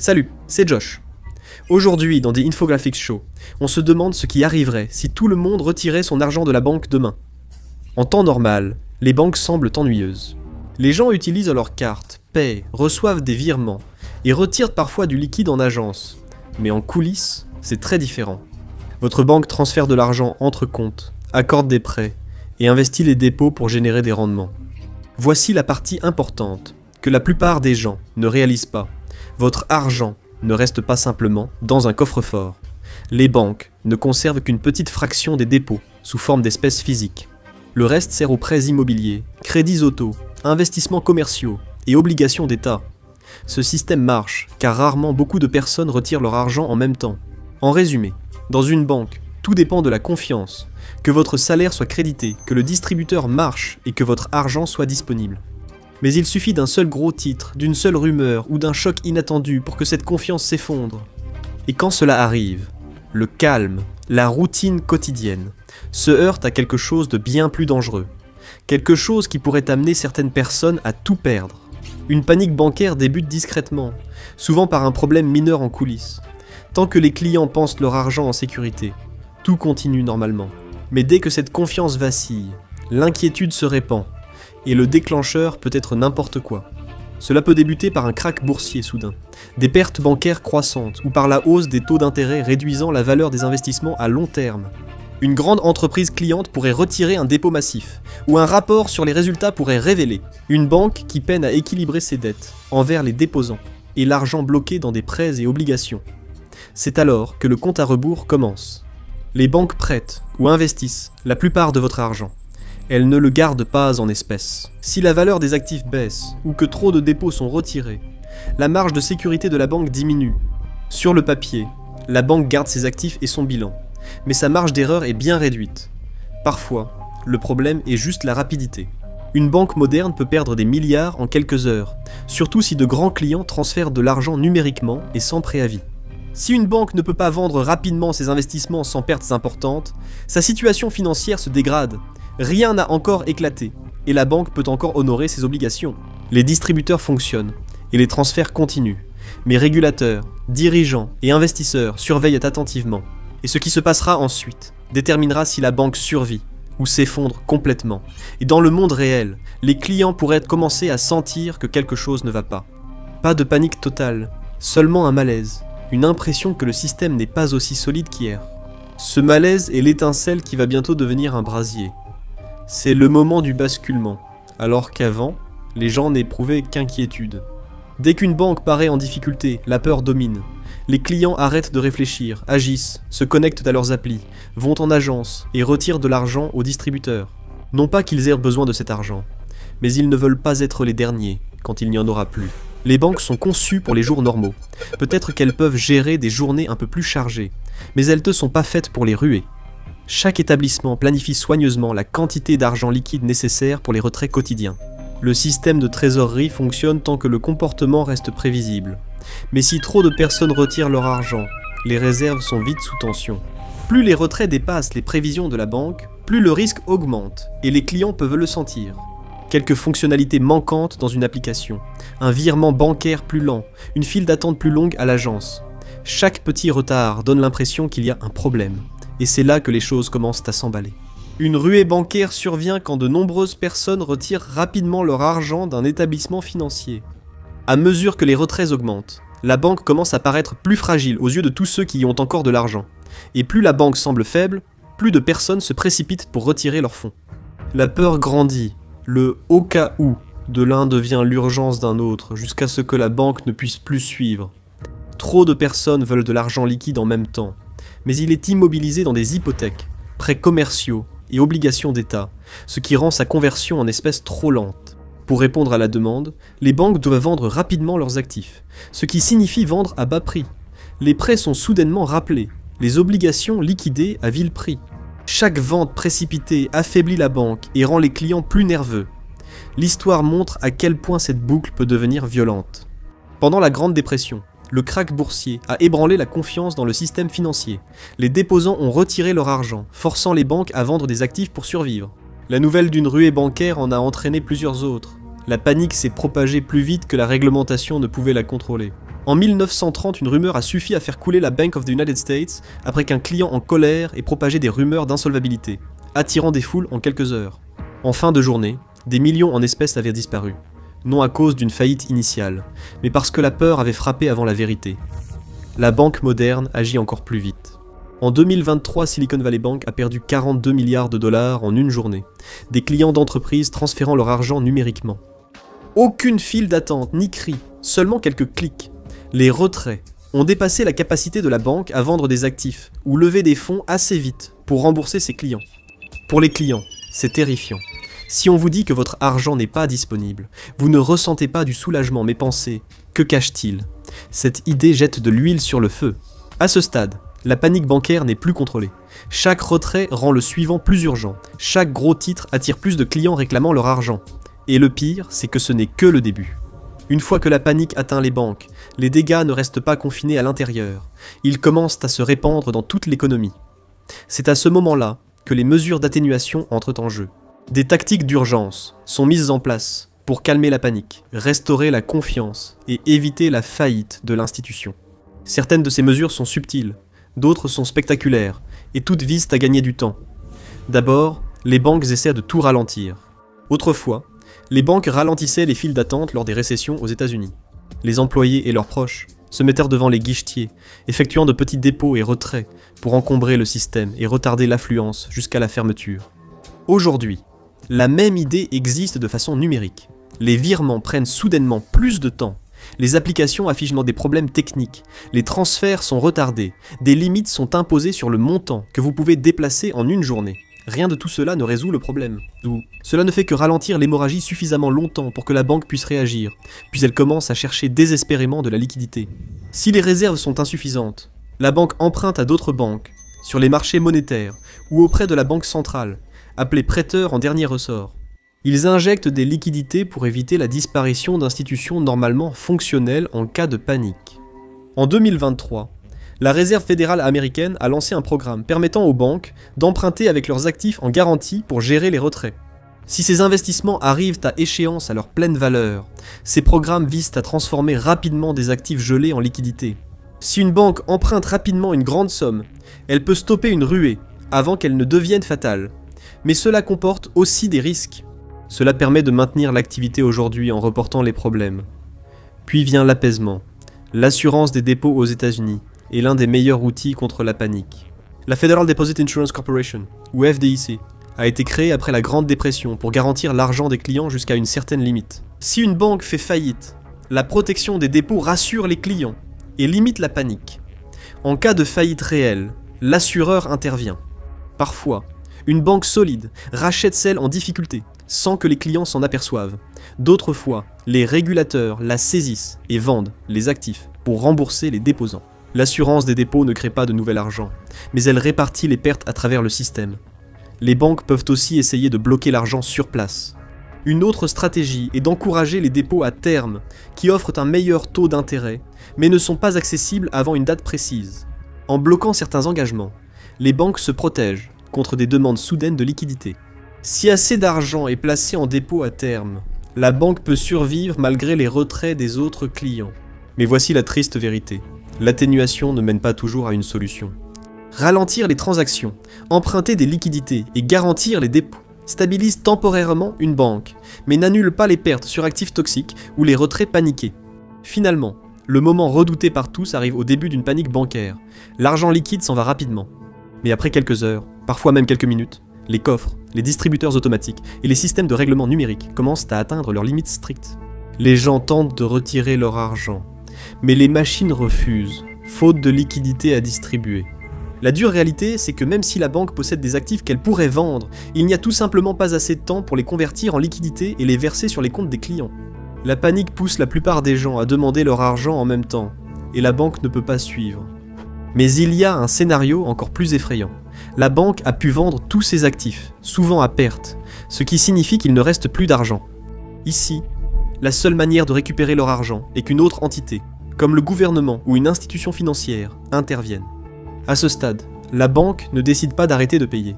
Salut, c'est Josh. Aujourd'hui, dans The Infographics Show, on se demande ce qui arriverait si tout le monde retirait son argent de la banque demain. En temps normal, les banques semblent ennuyeuses. Les gens utilisent leurs cartes, paient, reçoivent des virements et retirent parfois du liquide en agence. Mais en coulisses, c'est très différent. Votre banque transfère de l'argent entre comptes, accorde des prêts et investit les dépôts pour générer des rendements. Voici la partie importante, que la plupart des gens ne réalisent pas. Votre argent ne reste pas simplement dans un coffre-fort. Les banques ne conservent qu'une petite fraction des dépôts sous forme d'espèces physiques. Le reste sert aux prêts immobiliers, crédits auto, investissements commerciaux et obligations d'État. Ce système marche car rarement beaucoup de personnes retirent leur argent en même temps. En résumé, dans une banque, tout dépend de la confiance, que votre salaire soit crédité, que le distributeur marche et que votre argent soit disponible. Mais il suffit d'un seul gros titre, d'une seule rumeur ou d'un choc inattendu pour que cette confiance s'effondre. Et quand cela arrive, le calme, la routine quotidienne, se heurte à quelque chose de bien plus dangereux. Quelque chose qui pourrait amener certaines personnes à tout perdre. Une panique bancaire débute discrètement, souvent par un problème mineur en coulisses. Tant que les clients pensent leur argent en sécurité, tout continue normalement. Mais dès que cette confiance vacille, l'inquiétude se répand. Et le déclencheur peut être n'importe quoi. Cela peut débuter par un krach boursier soudain, des pertes bancaires croissantes ou par la hausse des taux d'intérêt réduisant la valeur des investissements à long terme. Une grande entreprise cliente pourrait retirer un dépôt massif, ou un rapport sur les résultats pourrait révéler une banque qui peine à équilibrer ses dettes envers les déposants et l'argent bloqué dans des prêts et obligations. C'est alors que le compte à rebours commence. Les banques prêtent ou investissent la plupart de votre argent. Elles ne le gardent pas en espèces. Si la valeur des actifs baisse ou que trop de dépôts sont retirés, la marge de sécurité de la banque diminue. Sur le papier, la banque garde ses actifs et son bilan, mais sa marge d'erreur est bien réduite. Parfois, le problème est juste la rapidité. Une banque moderne peut perdre des milliards en quelques heures, surtout si de grands clients transfèrent de l'argent numériquement et sans préavis. Si une banque ne peut pas vendre rapidement ses investissements sans pertes importantes, sa situation financière se dégrade. Rien n'a encore éclaté, et la banque peut encore honorer ses obligations. Les distributeurs fonctionnent, et les transferts continuent. Mais régulateurs, dirigeants et investisseurs surveillent attentivement. Et ce qui se passera ensuite déterminera si la banque survit ou s'effondre complètement. Et dans le monde réel, les clients pourraient commencer à sentir que quelque chose ne va pas. Pas de panique totale, seulement un malaise, une impression que le système n'est pas aussi solide qu'hier. Ce malaise est l'étincelle qui va bientôt devenir un brasier. C'est le moment du basculement, alors qu'avant, les gens n'éprouvaient qu'inquiétude. Dès qu'une banque paraît en difficulté, la peur domine. Les clients arrêtent de réfléchir, agissent, se connectent à leurs applis, vont en agence et retirent de l'argent aux distributeurs. Non pas qu'ils aient besoin de cet argent, mais ils ne veulent pas être les derniers quand il n'y en aura plus. Les banques sont conçues pour les jours normaux. Peut-être qu'elles peuvent gérer des journées un peu plus chargées, mais elles ne sont pas faites pour les ruer. Chaque établissement planifie soigneusement la quantité d'argent liquide nécessaire pour les retraits quotidiens. Le système de trésorerie fonctionne tant que le comportement reste prévisible. Mais si trop de personnes retirent leur argent, les réserves sont vite sous tension. Plus les retraits dépassent les prévisions de la banque, plus le risque augmente, et les clients peuvent le sentir. Quelques fonctionnalités manquantes dans une application, un virement bancaire plus lent, une file d'attente plus longue à l'agence. Chaque petit retard donne l'impression qu'il y a un problème. Et c'est là que les choses commencent à s'emballer. Une ruée bancaire survient quand de nombreuses personnes retirent rapidement leur argent d'un établissement financier. À mesure que les retraits augmentent, la banque commence à paraître plus fragile aux yeux de tous ceux qui y ont encore de l'argent. Et plus la banque semble faible, plus de personnes se précipitent pour retirer leurs fonds. La peur grandit, le « au cas où » de l'un devient l'urgence d'un autre, jusqu'à ce que la banque ne puisse plus suivre. Trop de personnes veulent de l'argent liquide en même temps. Mais il est immobilisé dans des hypothèques, prêts commerciaux et obligations d'État, ce qui rend sa conversion en espèces trop lente. Pour répondre à la demande, les banques doivent vendre rapidement leurs actifs, ce qui signifie vendre à bas prix. Les prêts sont soudainement rappelés, les obligations liquidées à vil prix. Chaque vente précipitée affaiblit la banque et rend les clients plus nerveux. L'histoire montre à quel point cette boucle peut devenir violente. Pendant la Grande Dépression, le krach boursier a ébranlé la confiance dans le système financier. Les déposants ont retiré leur argent, forçant les banques à vendre des actifs pour survivre. La nouvelle d'une ruée bancaire en a entraîné plusieurs autres. La panique s'est propagée plus vite que la réglementation ne pouvait la contrôler. En 1930, une rumeur a suffi à faire couler la Bank of the United States après qu'un client en colère ait propagé des rumeurs d'insolvabilité, attirant des foules en quelques heures. En fin de journée, des millions en espèces avaient disparu, non à cause d'une faillite initiale, mais parce que la peur avait frappé avant la vérité. La banque moderne agit encore plus vite. En 2023, Silicon Valley Bank a perdu 42 milliards de dollars en une journée, des clients d'entreprises transférant leur argent numériquement. Aucune file d'attente, ni cri, seulement quelques clics. Les retraits ont dépassé la capacité de la banque à vendre des actifs ou lever des fonds assez vite pour rembourser ses clients. Pour les clients, c'est terrifiant. Si on vous dit que votre argent n'est pas disponible, vous ne ressentez pas du soulagement mais pensez « que cache-t-il » Cette idée jette de l'huile sur le feu. À ce stade, la panique bancaire n'est plus contrôlée. Chaque retrait rend le suivant plus urgent. Chaque gros titre attire plus de clients réclamant leur argent. Et le pire, c'est que ce n'est que le début. Une fois que la panique atteint les banques, les dégâts ne restent pas confinés à l'intérieur. Ils commencent à se répandre dans toute l'économie. C'est à ce moment-là que les mesures d'atténuation entrent en jeu. Des tactiques d'urgence sont mises en place pour calmer la panique, restaurer la confiance et éviter la faillite de l'institution. Certaines de ces mesures sont subtiles, d'autres sont spectaculaires, et toutes visent à gagner du temps. D'abord, les banques essaient de tout ralentir. Autrefois, les banques ralentissaient les files d'attente lors des récessions aux États-Unis. Les employés et leurs proches se mettèrent devant les guichetiers, effectuant de petits dépôts et retraits pour encombrer le système et retarder l'affluence jusqu'à la fermeture. Aujourd'hui, la même idée existe de façon numérique. Les virements prennent soudainement plus de temps. Les applications affichent des problèmes techniques, les transferts sont retardés, des limites sont imposées sur le montant que vous pouvez déplacer en une journée. Rien de tout cela ne résout le problème. Cela ne fait que ralentir l'hémorragie suffisamment longtemps pour que la banque puisse réagir, puis elle commence à chercher désespérément de la liquidité. Si les réserves sont insuffisantes, la banque emprunte à d'autres banques, sur les marchés monétaires ou auprès de la banque centrale, appelée prêteur en dernier ressort. Ils injectent des liquidités pour éviter la disparition d'institutions normalement fonctionnelles en cas de panique. En 2023, la Réserve fédérale américaine a lancé un programme permettant aux banques d'emprunter avec leurs actifs en garantie pour gérer les retraits. Si ces investissements arrivent à échéance à leur pleine valeur, ces programmes visent à transformer rapidement des actifs gelés en liquidités. Si une banque emprunte rapidement une grande somme, elle peut stopper une ruée avant qu'elle ne devienne fatale. Mais cela comporte aussi des risques. Cela permet de maintenir l'activité aujourd'hui en reportant les problèmes. Puis vient l'apaisement. L'assurance des dépôts aux États-Unis est l'un des meilleurs outils contre la panique. La Federal Deposit Insurance Corporation, ou FDIC, a été créée après la Grande Dépression pour garantir l'argent des clients jusqu'à une certaine limite. Si une banque fait faillite, la protection des dépôts rassure les clients et limite la panique. En cas de faillite réelle, l'assureur intervient. Parfois, une banque solide rachète celle en difficulté, sans que les clients s'en aperçoivent. D'autres fois, les régulateurs la saisissent et vendent les actifs pour rembourser les déposants. L'assurance des dépôts ne crée pas de nouvel argent, mais elle répartit les pertes à travers le système. Les banques peuvent aussi essayer de bloquer l'argent sur place. Une autre stratégie est d'encourager les dépôts à terme, qui offrent un meilleur taux d'intérêt, mais ne sont pas accessibles avant une date précise. En bloquant certains engagements, les banques se protègent contre des demandes soudaines de liquidité. Si assez d'argent est placé en dépôt à terme, la banque peut survivre malgré les retraits des autres clients. Mais voici la triste vérité. L'atténuation ne mène pas toujours à une solution. Ralentir les transactions, emprunter des liquidités et garantir les dépôts stabilise temporairement une banque, mais n'annule pas les pertes sur actifs toxiques ou les retraits paniqués. Finalement, le moment redouté par tous arrive au début d'une panique bancaire. L'argent liquide s'en va rapidement. Mais après quelques heures, parfois même quelques minutes, les coffres, les distributeurs automatiques et les systèmes de règlement numérique commencent à atteindre leurs limites strictes. Les gens tentent de retirer leur argent, mais les machines refusent, faute de liquidités à distribuer. La dure réalité, c'est que même si la banque possède des actifs qu'elle pourrait vendre, il n'y a tout simplement pas assez de temps pour les convertir en liquidités et les verser sur les comptes des clients. La panique pousse la plupart des gens à demander leur argent en même temps, et la banque ne peut pas suivre. Mais il y a un scénario encore plus effrayant. La banque a pu vendre tous ses actifs, souvent à perte, ce qui signifie qu'il ne reste plus d'argent. Ici, la seule manière de récupérer leur argent est qu'une autre entité, comme le gouvernement ou une institution financière, intervienne. À ce stade, la banque ne décide pas d'arrêter de payer.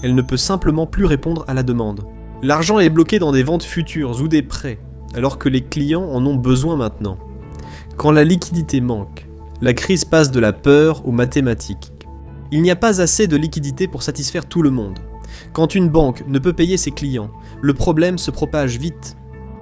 Elle ne peut simplement plus répondre à la demande. L'argent est bloqué dans des ventes futures ou des prêts, alors que les clients en ont besoin maintenant. Quand la liquidité manque, la crise passe de la peur aux mathématiques. Il n'y a pas assez de liquidité pour satisfaire tout le monde. Quand une banque ne peut payer ses clients, le problème se propage vite.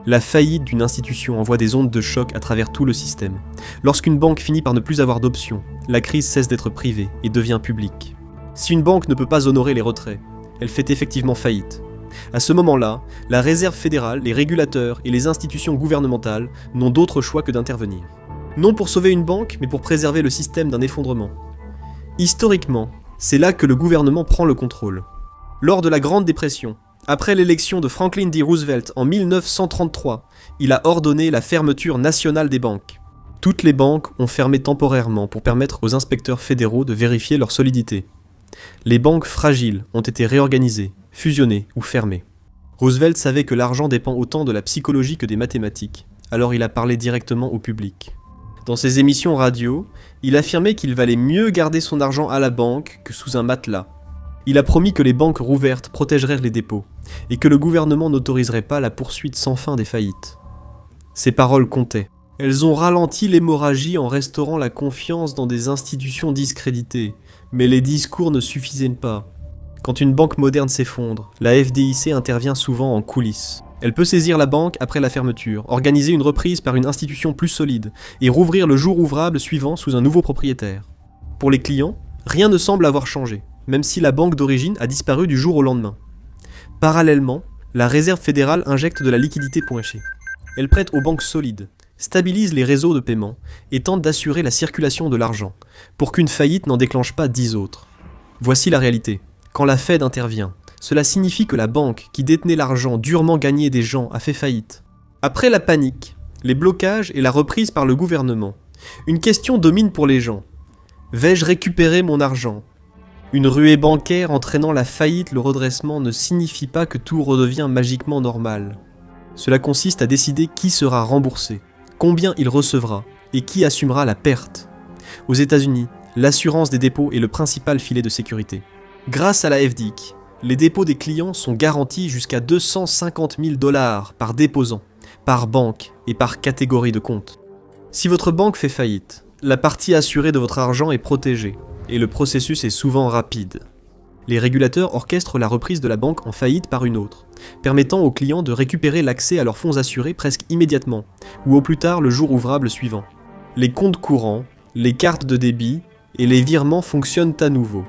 La faillite d'une institution envoie des ondes de choc à travers tout le système. Lorsqu'une banque finit par ne plus avoir d'options, la crise cesse d'être privée et devient publique. Si une banque ne peut pas honorer les retraits, elle fait effectivement faillite. À ce moment-là, la Réserve fédérale, les régulateurs et les institutions gouvernementales n'ont d'autre choix que d'intervenir. Non pour sauver une banque, mais pour préserver le système d'un effondrement. Historiquement, c'est là que le gouvernement prend le contrôle. Lors de la Grande Dépression, après l'élection de Franklin D. Roosevelt en 1933, il a ordonné la fermeture nationale des banques. Toutes les banques ont fermé temporairement pour permettre aux inspecteurs fédéraux de vérifier leur solidité. Les banques fragiles ont été réorganisées, fusionnées ou fermées. Roosevelt savait que l'argent dépend autant de la psychologie que des mathématiques, alors il a parlé directement au public. Dans ses émissions radio, il affirmait qu'il valait mieux garder son argent à la banque que sous un matelas. Il a promis que les banques rouvertes protégeraient les dépôts, et que le gouvernement n'autoriserait pas la poursuite sans fin des faillites. Ces paroles comptaient. Elles ont ralenti l'hémorragie en restaurant la confiance dans des institutions discréditées, mais les discours ne suffisaient pas. Quand une banque moderne s'effondre, la FDIC intervient souvent en coulisses. Elle peut saisir la banque après la fermeture, organiser une reprise par une institution plus solide, et rouvrir le jour ouvrable suivant sous un nouveau propriétaire. Pour les clients, rien ne semble avoir changé, même si la banque d'origine a disparu du jour au lendemain. Parallèlement, la Réserve fédérale injecte de la liquidité poinchée. Elle prête aux banques solides, stabilise les réseaux de paiement et tente d'assurer la circulation de l'argent, pour qu'une faillite n'en déclenche pas 10 autres. Voici la réalité. Quand la Fed intervient, cela signifie que la banque qui détenait l'argent durement gagné des gens a fait faillite. Après la panique, les blocages et la reprise par le gouvernement, une question domine pour les gens. Vais-je récupérer mon argent ? Une ruée bancaire entraînant la faillite, le redressement ne signifie pas que tout redevient magiquement normal. Cela consiste à décider qui sera remboursé, combien il recevra et qui assumera la perte. Aux États-Unis, l'assurance des dépôts est le principal filet de sécurité. Grâce à la FDIC, les dépôts des clients sont garantis jusqu'à 250 000 $ par déposant, par banque et par catégorie de compte. Si votre banque fait faillite, la partie assurée de votre argent est protégée, et le processus est souvent rapide. Les régulateurs orchestrent la reprise de la banque en faillite par une autre, permettant aux clients de récupérer l'accès à leurs fonds assurés presque immédiatement, ou au plus tard le jour ouvrable suivant. Les comptes courants, les cartes de débit et les virements fonctionnent à nouveau,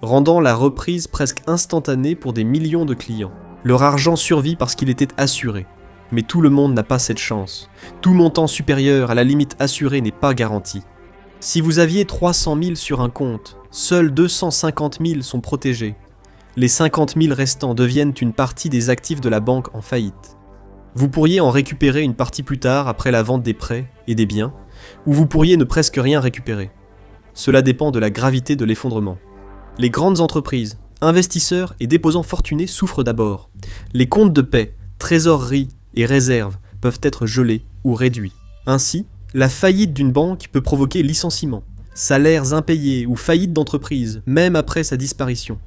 rendant la reprise presque instantanée pour des millions de clients. Leur argent survit parce qu'il était assuré. Mais tout le monde n'a pas cette chance. Tout montant supérieur à la limite assurée n'est pas garanti. Si vous aviez 300 000 sur un compte, seuls 250 000 sont protégés. Les 50 000 restants deviennent une partie des actifs de la banque en faillite. Vous pourriez en récupérer une partie plus tard après la vente des prêts et des biens, ou vous pourriez ne presque rien récupérer. Cela dépend de la gravité de l'effondrement. Les grandes entreprises, investisseurs et déposants fortunés souffrent d'abord. Les comptes de paie, trésorerie et réserves peuvent être gelés ou réduits. Ainsi, la faillite d'une banque peut provoquer licenciement, salaires impayés ou faillite d'entreprise, même après sa disparition.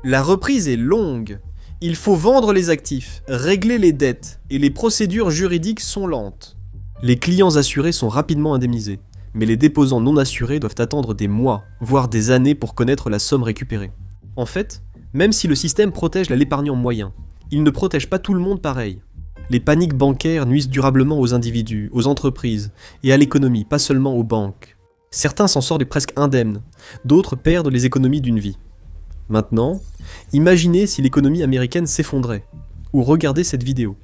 La reprise est longue. Il faut vendre les actifs, régler les dettes et les procédures juridiques sont lentes. Les clients assurés sont rapidement indemnisés, mais les déposants non assurés doivent attendre des mois, voire des années pour connaître la somme récupérée. En fait, même si le système protège l'épargnant moyen, il ne protège pas tout le monde pareil. Les paniques bancaires nuisent durablement aux individus, aux entreprises et à l'économie, pas seulement aux banques. Certains s'en sortent presque indemnes, d'autres perdent les économies d'une vie. Maintenant, imaginez si l'économie américaine s'effondrait, ou regardez cette vidéo.